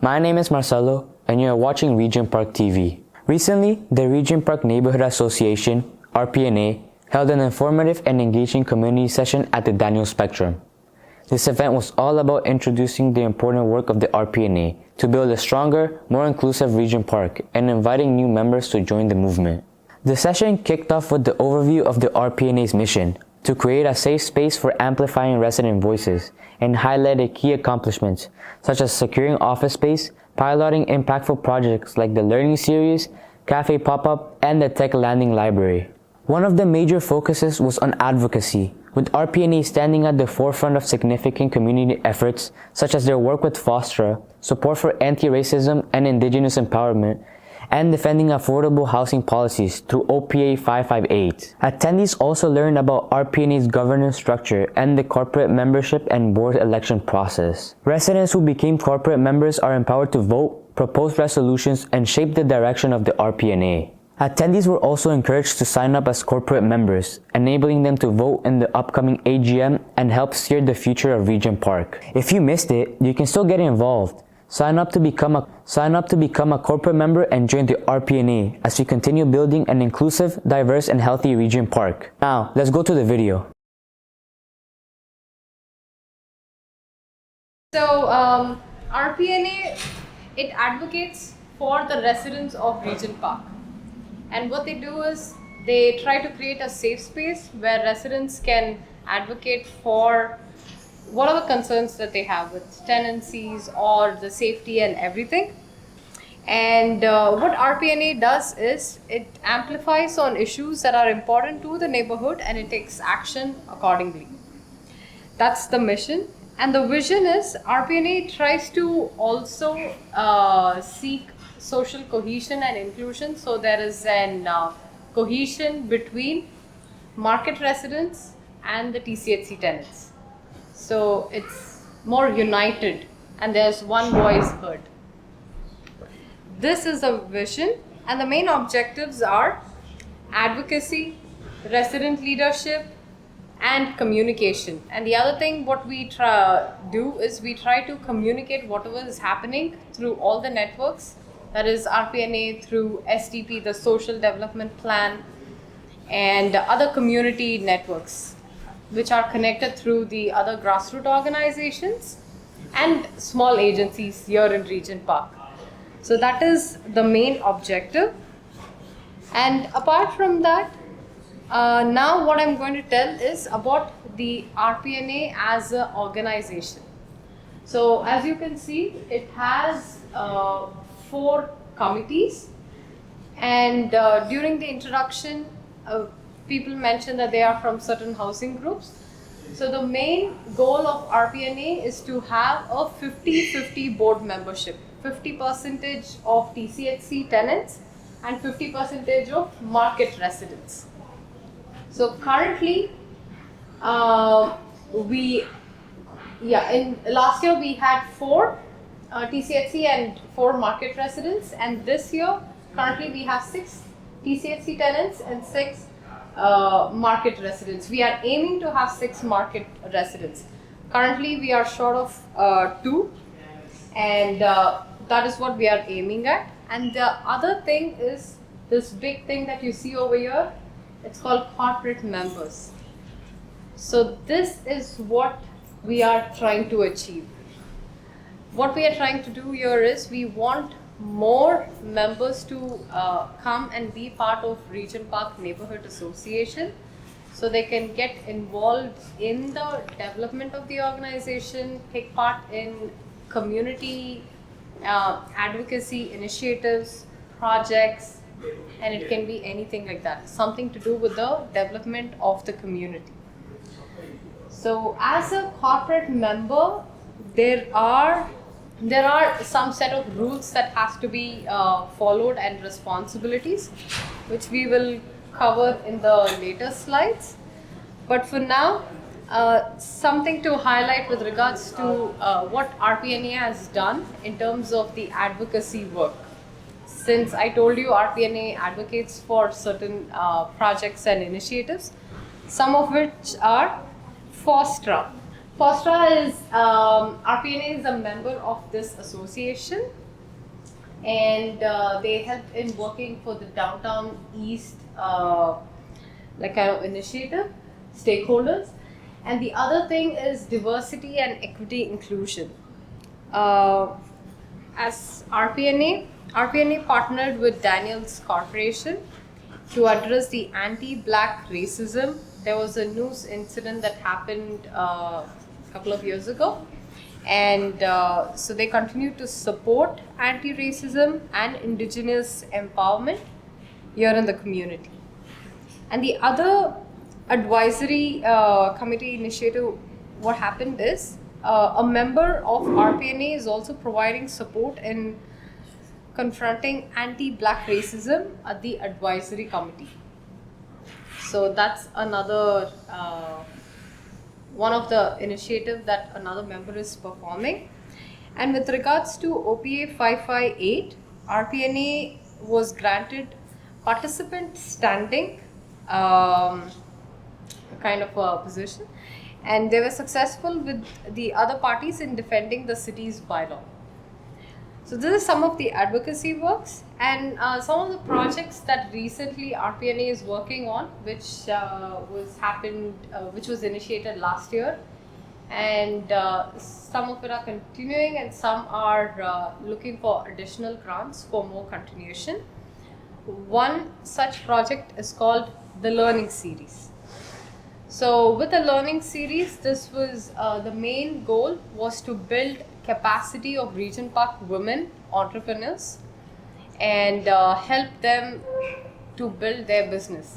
My name is Marcelo, and you are watching Regent Park TV. Recently, the Regent Park Neighbourhood Association, Rpna, held an informative and engaging community session at the Daniel Spectrum. This event was all about introducing the important work of the Rpna to build a stronger, more inclusive Regent Park and inviting new members to join the movement. The session kicked off with the overview of the Rpna's mission, to create a safe space for amplifying resident voices, and highlighted key accomplishments such as securing office space, piloting impactful projects like the Learning Series, Café Pop-Up, and the Tech Landing Library. One of the major focuses was on advocacy, with Rpna standing at the forefront of significant community efforts such as their work with FOSTRA, support for anti-racism and indigenous empowerment, and defending affordable housing policies through OPA 558. Attendees also learned about Rpna's governance structure and the corporate membership and board election process. Residents who became corporate members are empowered to vote, propose resolutions, and shape the direction of the Rpna. Attendees were also encouraged to sign up as corporate members, enabling them to vote in the upcoming AGM and help steer the future of Regent Park. If you missed it, you can still get involved. Sign up to become a corporate member and join the Rpna as we continue building an inclusive, diverse, and healthy Regent Park. Now, let's go to the video. So, Rpna, it advocates for the residents of Regent Park. And what they do is they try to create a safe space where residents can advocate for whatever concerns that they have with tenancies or the safety and everything. And what Rpna does is it amplifies on issues that are important to the neighborhood and it takes action accordingly. That's the mission. And the vision is Rpna tries to also seek social cohesion and inclusion. So there is an cohesion between market residents and the TCHC tenants. So it's more united and there's one voice heard. This is the vision and the main objectives are advocacy, resident leadership, and communication. And the other thing what we do is we try to communicate whatever is happening through all the networks, that is Rpna through SDP, the Social Development Plan, and other community networks which are connected through the other grassroots organizations and small agencies here in Regent Park. So that is the main objective. And apart from that, now what I'm going to tell is about the Rpna as an organization. So as you can see, it has 4 committees, and during the introduction, people mentioned that they are from certain housing groups. So the main goal of Rpna is to have a 50-50 board membership, 50% of TCHC tenants and 50% of market residents. So currently, in last year we had 4 TCHC and 4 market residents, and this year currently we have 6 TCHC tenants and 6 market residents. We are aiming to have 6 market residents. Currently we are short of 2, and that is what we are aiming at. And the other thing is this big thing that you see over here. It's called corporate members. So this is what we are trying to achieve. What we are trying to do here is we want more members to come and be part of Regent Park Neighbourhood Association so they can get involved in the development of the organization, take part in community advocacy initiatives, projects, and it can be anything like that, something to do with the development of the community. So as a corporate member, there are some set of rules that has to be followed and responsibilities, which we will cover in the later slides. But for now, something to highlight with regards to what Rpna has done in terms of the advocacy work. Since I told you Rpna advocates for certain projects and initiatives, some of which are FOSTRA. FOSTRA is, RPNA is a member of this association, and they help in working for the Downtown East like kind of initiative, stakeholders. And the other thing is diversity and equity inclusion. As RPNA partnered with Daniels Corporation to address the anti-black racism. There was a news incident that happened a couple of years ago, and so they continue to support anti-racism and indigenous empowerment here in the community. And the other advisory committee initiative, what happened is a member of RPNA is also providing support in confronting anti-black racism at the advisory committee. So that's another one of the initiative that another member is performing. And with regards to OPA 558, RPNA was granted participant standing kind of a position, and they were successful with the other parties in defending the city's bylaw. So this is some of the advocacy works, and some of the projects that recently RPNA is working on, which was initiated last year, and some of it are continuing, and some are looking for additional grants for more continuation. One such project is called the Learning Series. So with the Learning Series, this was the main goal was to build capacity of Regent Park women entrepreneurs and help them to build their business.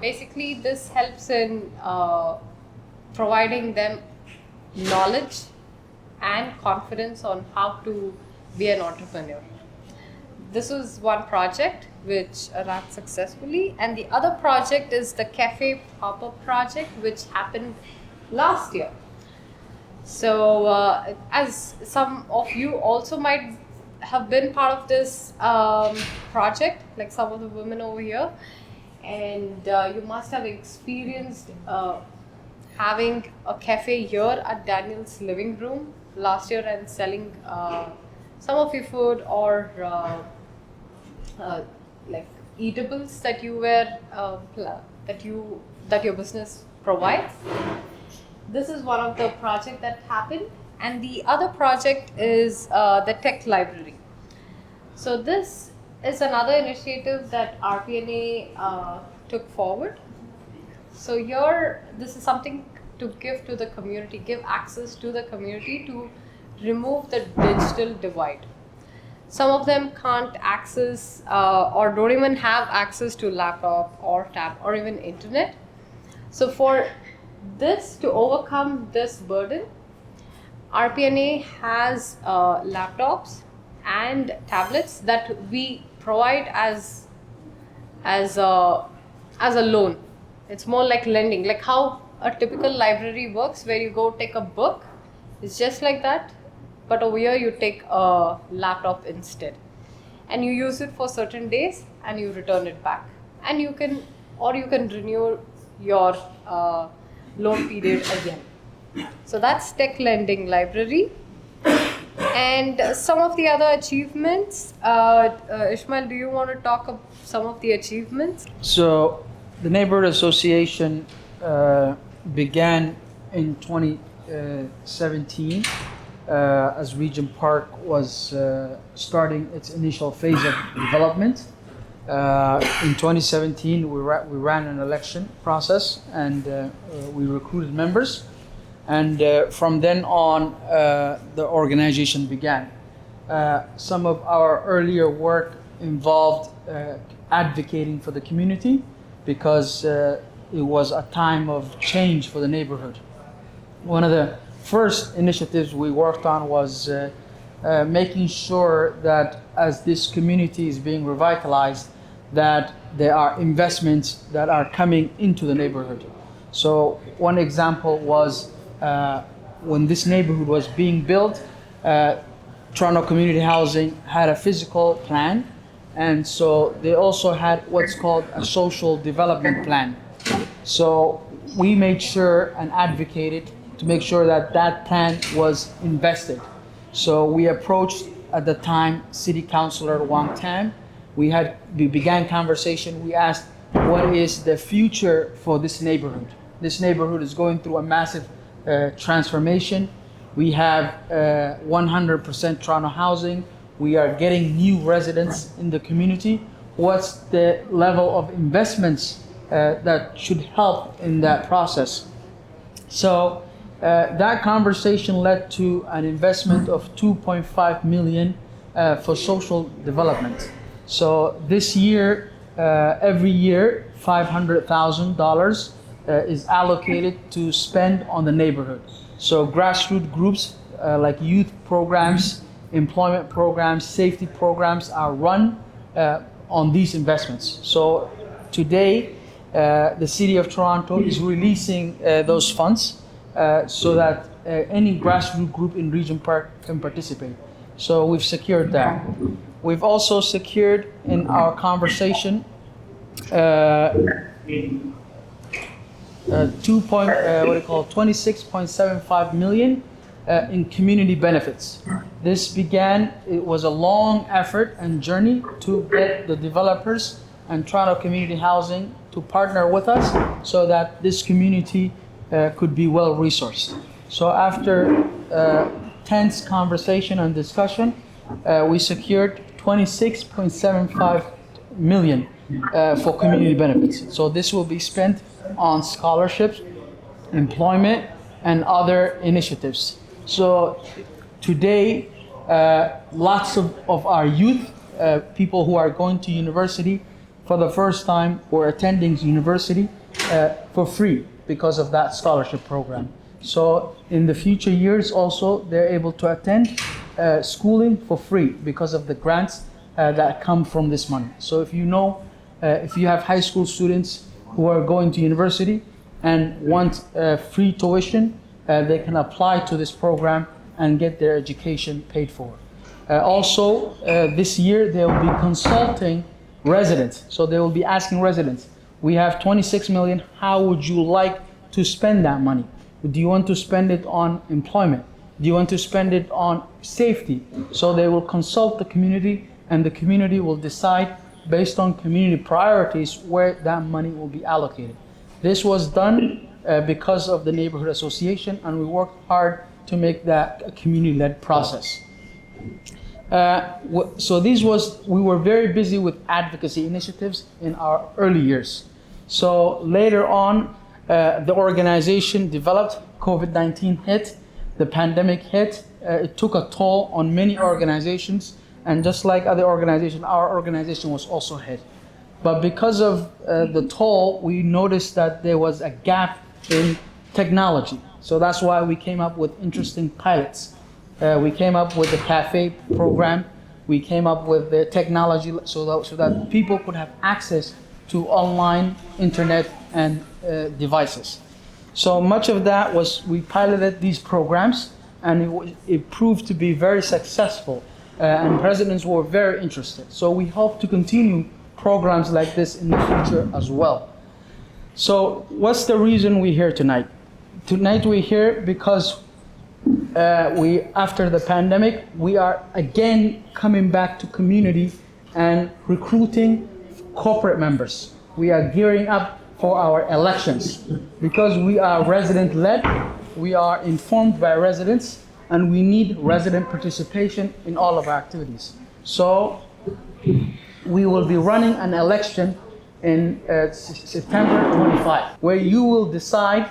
Basically, this helps in providing them knowledge and confidence on how to be an entrepreneur. This was one project which ran successfully, and the other project is the Café Pop-Up project, which happened last year. So as some of you also might have been part of this project, like some of the women over here, and you must have experienced having a cafe here at Daniel's living room last year and selling some of your food or like eatables that you were that your business provides. This is one of the project that happened, and the other project is the tech library. So this is another initiative that RPNA took forward. So here, this is something to give to the community, give access to the community to remove the digital divide. Some of them can't access or don't even have access to laptop or tab or even internet. So for this, to overcome this burden, RPNA has laptops and tablets that we provide as a loan. It's more like lending, like how a typical library works, where you go take a book. It's just like that, but over here you take a laptop instead, and you use it for certain days and you return it back, and you can renew your loan period again. So that's tech lending library. And some of the other achievements, Ishmael, do you want to talk about some of the achievements? So the Neighborhood Association began in 2017 as Regent Park was starting its initial phase of development. In 2017, we ran an election process, and we recruited members. And from then on, the organization began. Some of our earlier work involved advocating for the community, because it was a time of change for the neighborhood. One of the first initiatives we worked on was making sure that as this community is being revitalized, that there are investments that are coming into the neighborhood. So one example was when this neighborhood was being built, Toronto Community Housing had a physical plan, and so they also had what's called a social development plan. So we made sure and advocated to make sure that that plan was invested. So we approached at the time City Councilor Wang Tam. We began conversation. We asked, what is the future for this neighborhood? This neighborhood is going through a massive transformation. We have 100% Toronto housing. We are getting new residents in the community. What's the level of investments that should help in that process? So that conversation led to an investment of 2.5 million for social development. So this year, every year, $500,000 is allocated to spend on the neighborhood. So grassroots groups like youth programs, employment programs, safety programs are run on these investments. So today, the City of Toronto is releasing those funds so that any grassroots group in Regent Park can participate. So we've secured that. We've also secured in our conversation $26.75 million in community benefits. This began, it was a long effort and journey to get the developers and Toronto Community Housing to partner with us so that this community could be well resourced. So after tense conversation and discussion, we secured 26.75 million for community benefits. So this will be spent on scholarships, employment, and other initiatives. So today, lots of our youth, people who are going to university for the first time or attending university for free because of that scholarship program. So in the future years also, they're able to attend schooling for free because of the grants that come from this money. So if you know, if you have high school students who are going to university and want free tuition, they can apply to this program and get their education paid for. Also, this year they will be consulting residents. So they will be asking residents, we have 26 million, how would you like to spend that money? Do you want to spend it on employment? Do you want to spend it on safety? So they will consult the community and the community will decide based on community priorities where that money will be allocated. This was done because of the Neighborhood Association, and we worked hard to make that a community-led process. So we were very busy with advocacy initiatives in our early years. So later on, the organization developed, COVID-19 hit, the pandemic hit, it took a toll on many organizations, and just like other organizations, our organization was also hit. But because of the toll, we noticed that there was a gap in technology. So that's why we came up with interesting pilots. We came up with the Café program. We came up with the technology so that people could have access to online internet and devices. So much of that was, we piloted these programs, and it proved to be very successful, and residents were very interested. So we hope to continue programs like this in the future as well. So what's the reason we're here tonight? Tonight we're here because after the pandemic, we are again coming back to community and recruiting corporate members. We are gearing up for our elections because we are resident-led, we are informed by residents, and we need resident participation in all of our activities. So we will be running an election in September 25, where you will decide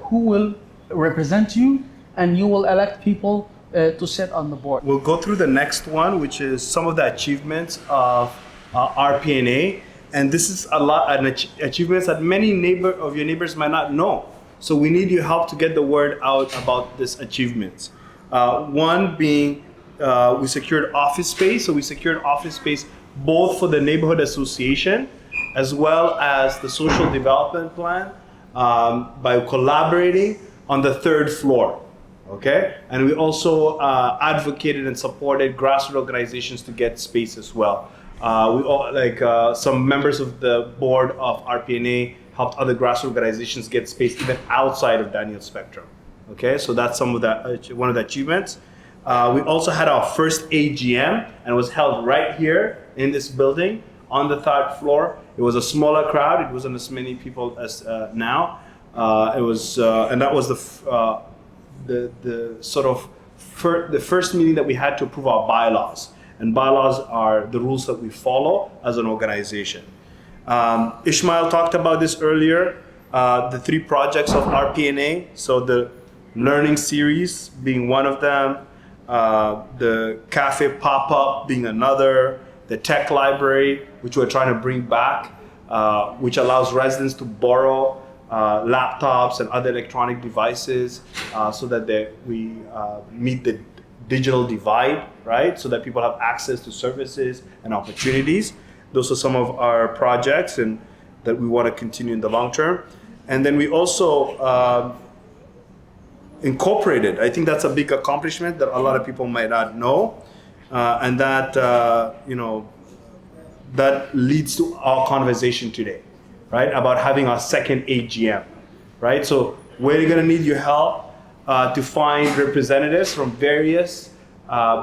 who will represent you, and you will elect people to sit on the board. We'll go through the next one, which is some of the achievements of Rpna. And this is achievements that many of your neighbors might not know. So we need your help to get the word out about this achievements. One being, we secured office space. So we secured office space both for the Neighborhood Association as well as the Social Development Plan by collaborating on the third floor. Okay, and we also advocated and supported grassroots organizations to get space as well. Some members of the board of Rpna helped other grassroots organizations get space even outside of Daniel Spectrum. Okay, so that's some of that, one of the achievements. We also had our first AGM, and it was held right here in this building on the 3rd floor. It was a smaller crowd. It wasn't as many people as now. It was, and that was the sort of the first meeting that we had to approve our bylaws. And bylaws are the rules that we follow as an organization. Ishmael talked about this earlier, the 3 projects of RPNA. So the learning series being one of them, the Café Pop-Up being another, the tech library, which we're trying to bring back, which allows residents to borrow laptops and other electronic devices so that we meet the digital divide, right? So that people have access to services and opportunities. Those are some of our projects and that we want to continue in the long term. And then we also incorporated, I think that's a big accomplishment that a lot of people might not know, and that, that leads to our conversation today, right? About having our second AGM, right? So we're gonna need your help to find representatives from various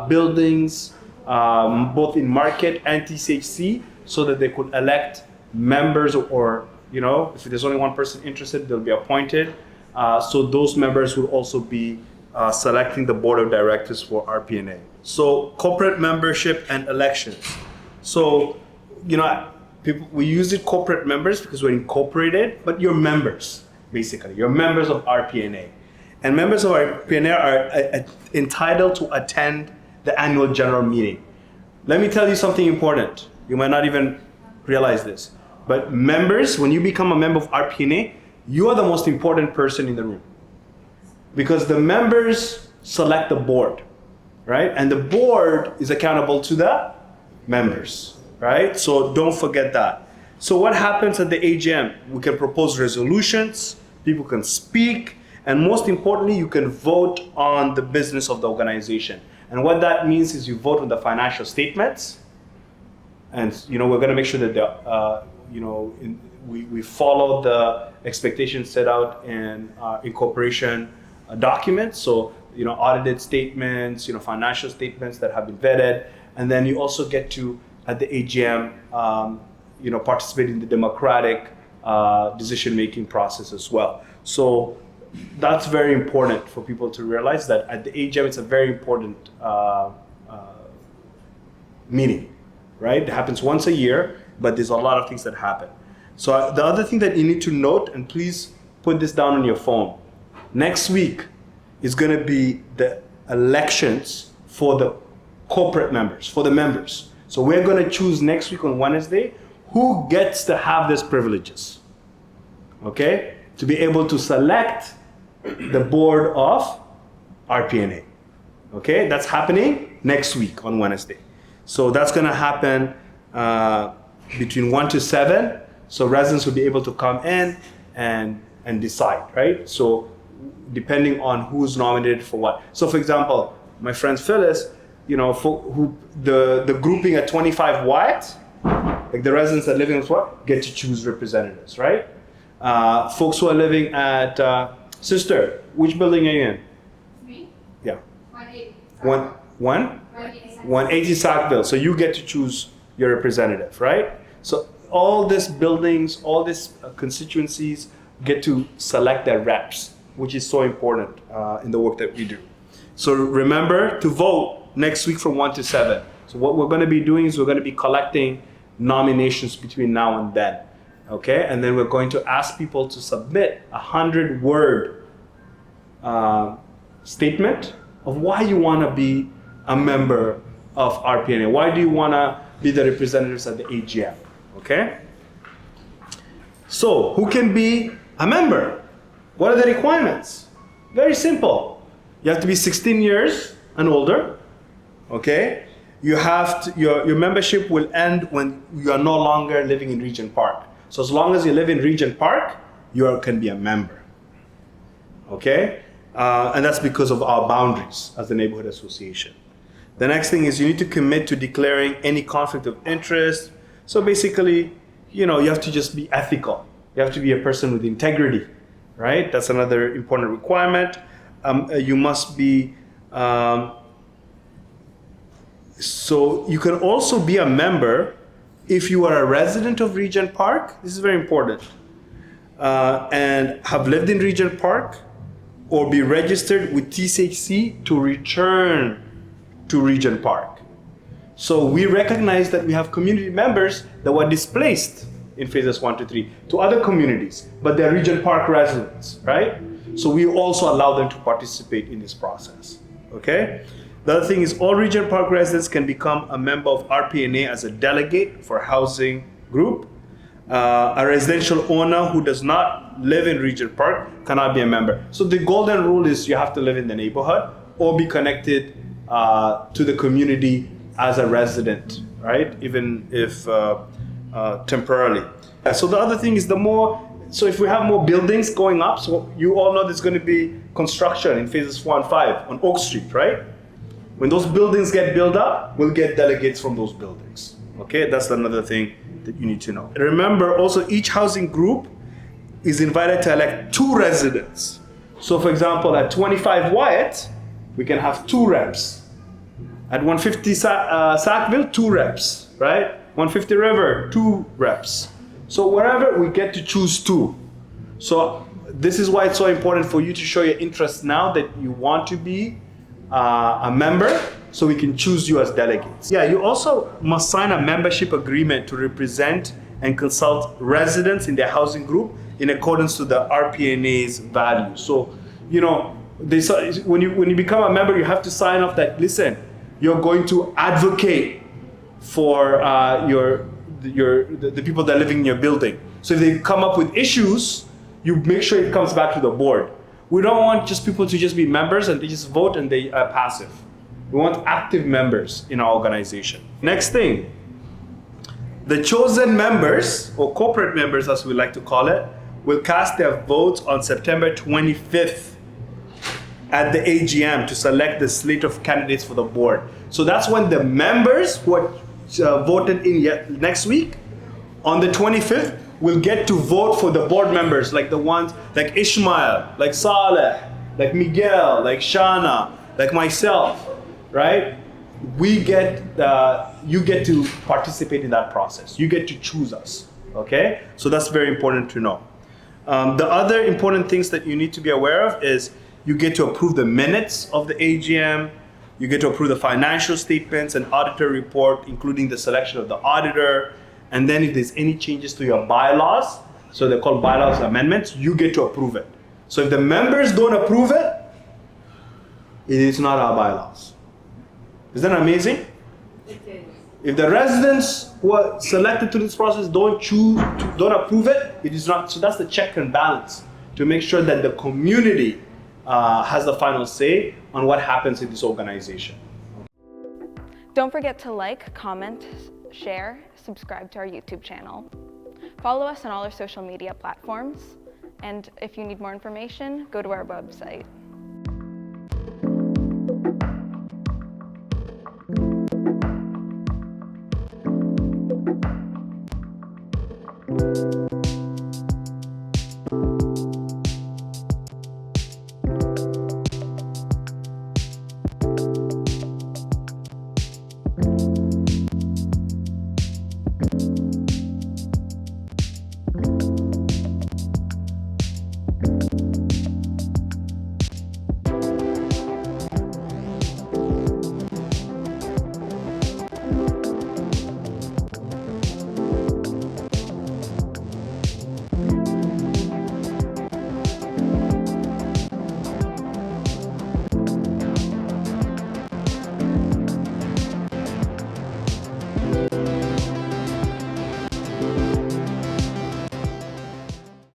buildings, both in market and TCHC, so that they could elect members or, if there's only one person interested, they'll be appointed. So those members will also be selecting the board of directors for RPNA. So corporate membership and elections. So, we use it corporate members because we're incorporated, but you're members, basically. You're members of RPNA. And members of RPNA are entitled to attend the annual general meeting. Let me tell you something important. You might not even realize this. But members, when you become a member of RPNA, you are the most important person in the room. Because the members select the board, right? And the board is accountable to the members, right? So don't forget that. So what happens at the AGM? We can propose resolutions, people can speak, and most importantly, you can vote on the business of the organization. And what that means is you vote on the financial statements, and we're going to make sure that we follow the expectations set out in incorporation documents. So audited statements, financial statements that have been vetted, and then you also get to at the AGM, participate in the democratic decision-making process as well. So that's very important for people to realize that at the AGM, it's a very important meeting, right? It happens once a year, but there's a lot of things that happen. So the other thing that you need to note, and please put this down on your phone, next week is going to be the elections for the corporate members, for the members. So we're going to choose next week on Wednesday who gets to have these privileges, okay? To be able to select the board of RPNA, okay? That's happening next week on Wednesday. So that's going to happen between 1 to 7. So residents will be able to come in and decide, right? So depending on who's nominated for what. So for example, my friend Phyllis, the grouping at 25 Wyatt, like the residents that live in what get to choose representatives, right? Folks who are living at Sister, which building are you in? Me? Yeah. 180. 180 Sackville. So you get to choose your representative, right? So all these buildings, all these constituencies get to select their reps, which is so important in the work that we do. So remember to vote next week from 1 to 7. So what we're going to be doing is we're going to be collecting nominations between now and then, okay? And then we're going to ask people to submit a 100-word statement of why you want to be a member of RPNA. Why do you want to be the representatives at the AGM, okay? So who can be a member? What are the requirements? Very simple. You have to be 16 years and older, okay? You have to, your membership will end when you are no longer living in Regent Park. So as long as you live in Regent Park, you can be a member, okay? And that's because of our boundaries as the neighborhood association. The next thing is you need to commit to declaring any conflict of interest. So basically, you have to just be ethical. You have to be a person with integrity, right? That's another important requirement. you must be. So you can also be a member if you are a resident of Regent Park. This is very important, and have lived in Regent Park, or be registered with TCHC to return to Regent Park. So we recognize that we have community members that were displaced in phases 1 to 3 to other communities, but they're Regent Park residents, right? So we also allow them to participate in this process, okay? The other thing is all Regent Park residents can become a member of RPNA as a delegate for housing group. A residential owner who does not live in Regent Park cannot be a member. So the golden rule is you have to live in the neighborhood or be connected to the community as a resident, right? Even if temporarily. So the other thing is so if we have more buildings going up, so you all know there's going to be construction in phases 4 and 5 on Oak Street, right? When those buildings get built up, we'll get delegates from those buildings. Okay, that's another thing that you need to know. Remember also each housing group is invited to elect 2 residents. So for example, at 25 Wyatt, we can have 2 reps. At 150 Sackville, 2 reps, right? 150 River, 2 reps. So wherever we get to choose 2. So this is why it's so important for you to show your interest now that you want to be a member, so we can choose you as delegates. Yeah, you also must sign a membership agreement to represent and consult residents in their housing group in accordance to the RPNA's values. So, you know, when you become a member, you have to sign off that, listen, you're going to advocate for the people that are living in your building. So if they come up with issues, you make sure it comes back to the board. We don't want just people to just be members and they just vote and they are passive. We want active members in our organization. Next thing, the chosen members, or corporate members as we like to call it, will cast their votes on September 25th at the AGM to select the slate of candidates for the board. So that's when the members who are voted in next week, on the 25th, will get to vote for the board members, like the ones like Ishmael, like Saleh, like Miguel, like Shana, like myself, right? You get to participate in that process. You get to choose us, okay? So that's very important to know. The other important things that you need to be aware of is you get to approve the minutes of the AGM, you get to approve the financial statements and auditor report, including the selection of the auditor. And then if there's any changes to your bylaws, so they're called bylaws amendments, you get to approve it. So if the members don't approve it, it is not our bylaws. Isn't that amazing? It is. If the residents who are selected to this process don't approve it, it is not. So that's the check and balance to make sure that the community has the final say on what happens in this organization. Don't forget to like, comment, share, subscribe to our YouTube channel. Follow us on all our social media platforms, and if you need more information, go to our website.